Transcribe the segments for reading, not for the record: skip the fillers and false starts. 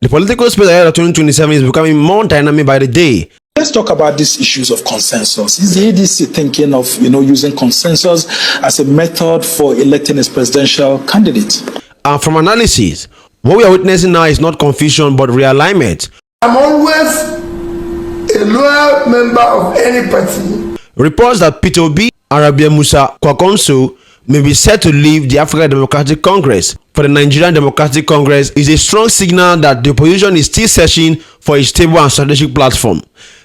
The political space ahead of 2027 is becoming more dynamic by the day. Let's talk about these issues of consensus. Is the ADC thinking of, using consensus as a method for electing its presidential candidate? And from analysis, what we are witnessing now is not confusion but realignment. I'm always a loyal member of any party. Reports that Peter Obi and Rabiu Musa Kwankwaso may be set to leave the African Democratic Congress for the Nigerian Democratic Congress is a strong signal that the opposition is still searching for a stable and strategic platform.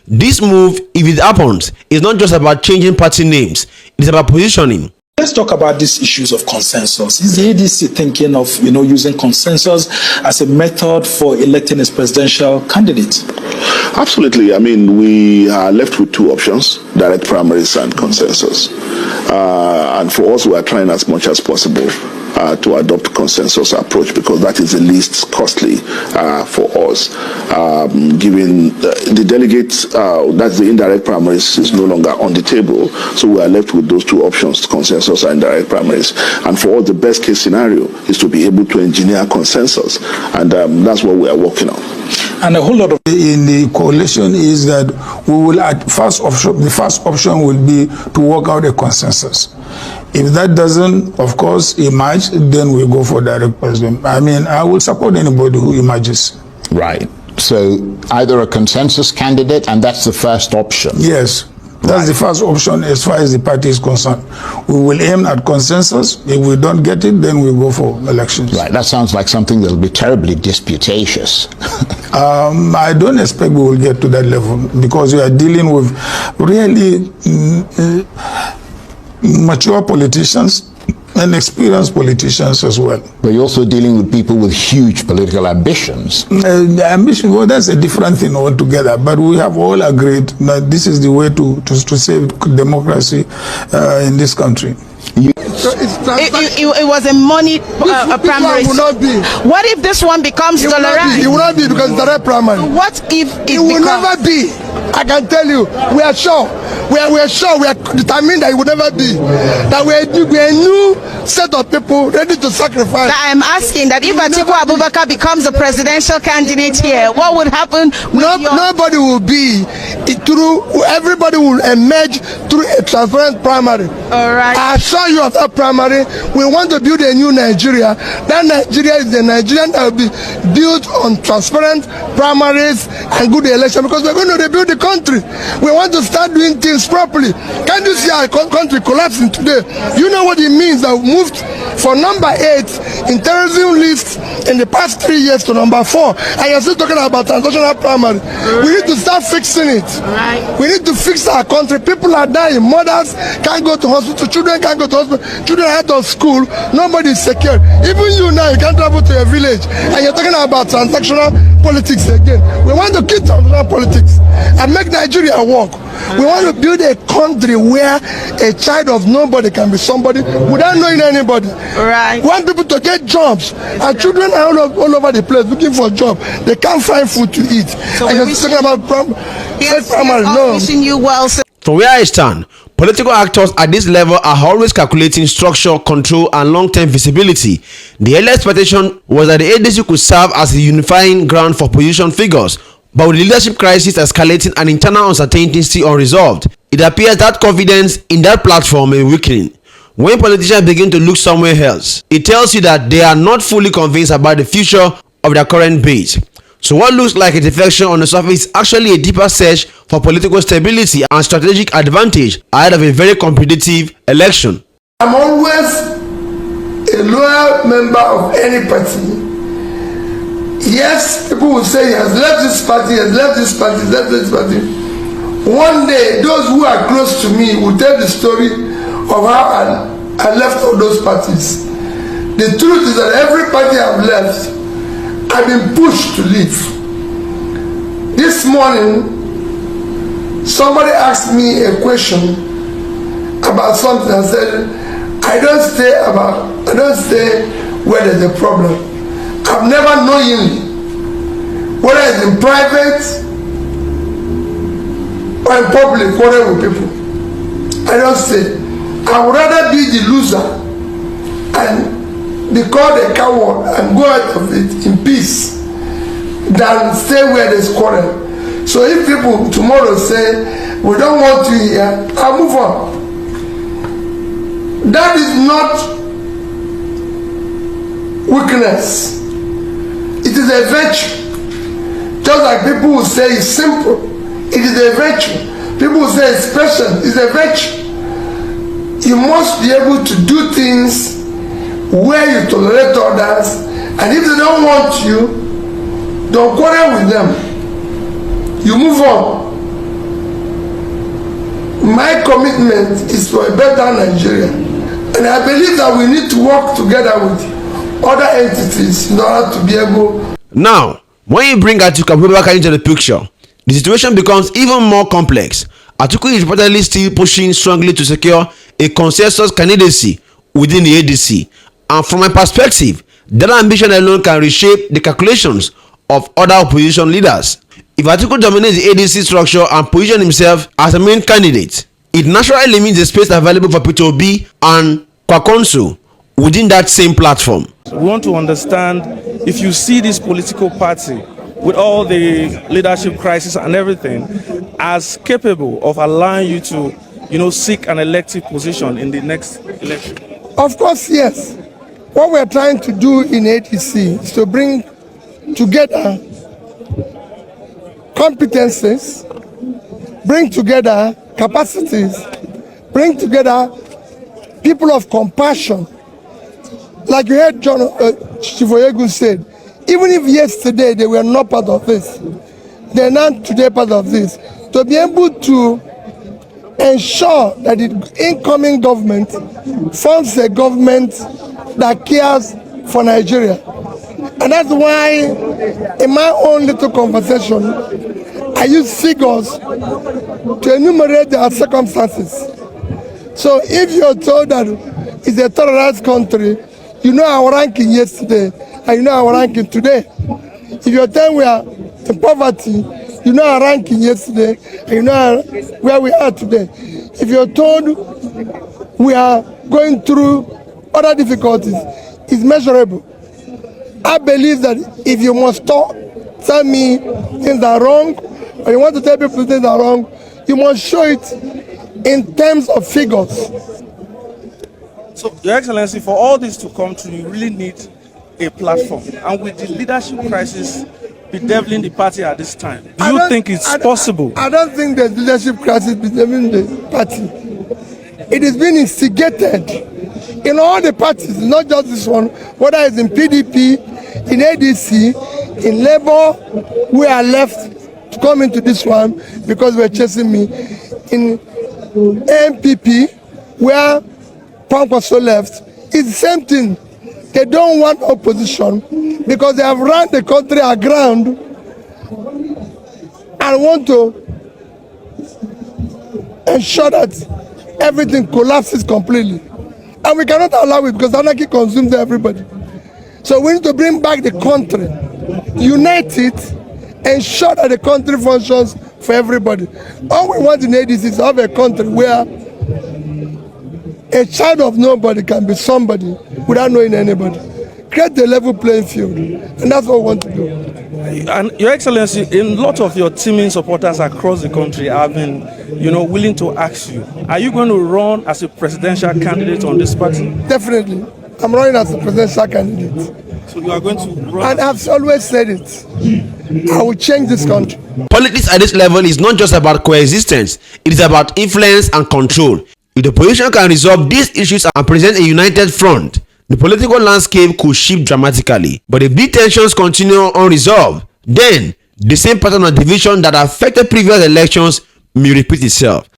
This move, if it happens, is not just about changing party names, it is about positioning. Let's talk about these issues of consensus. Is the ADC thinking of, using consensus as a method for electing its presidential candidate? Absolutely. I mean, we are left with two options: direct primaries and consensus. And for us, we are trying as much as possible to adopt consensus approach, because that is the least costly for us. Given the delegates, that's the indirect primaries, is no longer on the table, so we are left with those two options: consensus and direct primaries. And for us, the best case scenario is to be able to engineer consensus, and that's what we are working on. And a whole lot of in the coalition is that we will the first option will be to work out a consensus. If that doesn't, of course, emerge, then we go for direct president. I mean, I will support anybody who emerges. Right. So either a consensus candidate, and that's the first option. Yes. That's the first option as far as the party is concerned. We will aim at consensus. If we don't get it, then we go for elections. Right. That sounds like something that will be terribly disputatious. I don't expect we will get to that level, because we are dealing with really mature politicians and experienced politicians as well. But you're also dealing with people with huge political ambitions. Ambition, well, that's a different thing altogether. But we have all agreed that this is the way to save democracy in this country. It was a money primary. What if this one becomes tolerant? It will not be, because it's direct primary. What if it will never be? I can tell you, we are sure. We are sure, we are determined that it will never be. That we are a new set of people ready to sacrifice. I am asking that if Atiku Abubakar becomes a presidential candidate here, what would happen? Nobody will be everybody will emerge through a transparent primary. All right. I assure you of that primary. We want to build a new Nigeria. That Nigeria is the Nigerian that will be built on transparent primaries and good election, because we're going to rebuild the country. We want to start doing things properly. Can't you see our country collapsing today? You know what it means that we moved from number 8 in terrorism list in the past 3 years to number 4, and you're still talking about transnational primary. We need to start fixing it. We need to fix our country. People are dying. Mothers can't go to hospital. Children can't go to hospital. Children are out of school. Nobody is secure. Even you now, you can't travel to your village, and you're talking about transactional politics again. We want to keep transactional politics and make Nigeria work. We want to build a country where a child of nobody can be somebody without knowing anybody. Right. We want people to get jobs, and children are all over the place looking for a job. They can't find food to eat. So and you're talking about primary. No. Wishing you well, sir. From where I stand, political actors at this level are always calculating structure, control, and long-term visibility. The earlier expectation was that the ADC could serve as a unifying ground for position figures, but with the leadership crisis escalating and internal uncertainty still unresolved, it appears that confidence in that platform is weakening. When politicians begin to look somewhere else, it tells you that they are not fully convinced about the future of their current base. So what looks like a defection on the surface is actually a deeper search for political stability and strategic advantage ahead of a very competitive election. I'm always a loyal member of any party. Yes, people will say he has left this party, he has left this party, he has left this party. One day, those who are close to me will tell the story of how I left all those parties. The truth is that every party I've left, I've been pushed to leave. This morning, somebody asked me a question about something. I said, I don't stay where there's a problem. I've never knowingly, whether it's in private or in public, quarrel with people. I don't stay. I would rather be the loser and be called a coward and go out of it in peace than stay where there's quarrel. So if people tomorrow say, we don't want you here, I'll move on. That is not weakness. It is a virtue. Just like people who say it's simple, it is a virtue. People who say it's special, it's a virtue. You must be able to do things where you tolerate others, and if they don't want you, don't quarrel with them. You move on. My commitment is for a better Nigeria, and I believe that we need to work together with other entities in order to be able. Now, when you bring Atiku Abubakar into the picture, the situation becomes even more complex. Atiku is reportedly still pushing strongly to secure a consensus candidacy within the ADC, and from my perspective, that ambition alone can reshape the calculations of other opposition leaders. If Atiku dominates the ADC structure and positions himself as a main candidate, it naturally limits the space available for Peter Obi and Kwankwaso within that same platform. We want to understand if you see this political party with all the leadership crisis and everything as capable of allowing you to, seek an elective position in the next election. Of course, yes. What we're trying to do in ADC is to bring together competences, bring together capacities, bring together people of compassion. Like you heard John Chifoyegu said, even if yesterday they were not part of this, they're not today part of this. To be able to ensure that the incoming government forms a government that cares for Nigeria. And that's why in my own little conversation, I use figures to enumerate their circumstances. So if you're told that it's a terrorized country, you know our ranking yesterday, and you know our ranking today. If you're told we are in poverty, you know our ranking yesterday, and you know where we are today. If you're told we are going through other difficulties, it's measurable. I believe that if you must tell me things are wrong, or you want to tell people things are wrong, you must show it in terms of figures. So, Your Excellency, for all this to come true, you really need a platform. And with the leadership crisis bedeviling the party at this time, do you think it's possible? I don't think there's leadership crisis bedeviling the party. It has been instigated in all the parties, not just this one, whether it's in PDP, in ADC, in Labour, we are left to come into this one because we're chasing me. In MPP, where Kwankwaso left, it's the same thing. They don't want opposition because they have run the country aground and want to ensure that everything collapses completely. And we cannot allow it because anarchy consumes everybody. So we need to bring back the country, unite it, ensure that the country functions for everybody. All we want in ADC is to have a country where a child of nobody can be somebody without knowing anybody. Create the level playing field, and that's what we want to do. And Your Excellency, a lot of your teaming supporters across the country have been, willing to ask you, are you going to run as a presidential candidate on this party? Definitely. I'm running as a presidential candidate. So you are going to run? And I've always said it. I will change this country. Politics at this level is not just about coexistence, it is about influence and control. If the opposition can resolve these issues and present a united front, the political landscape could shift dramatically. But if these tensions continue unresolved, then the same pattern of division that affected previous elections may repeat itself.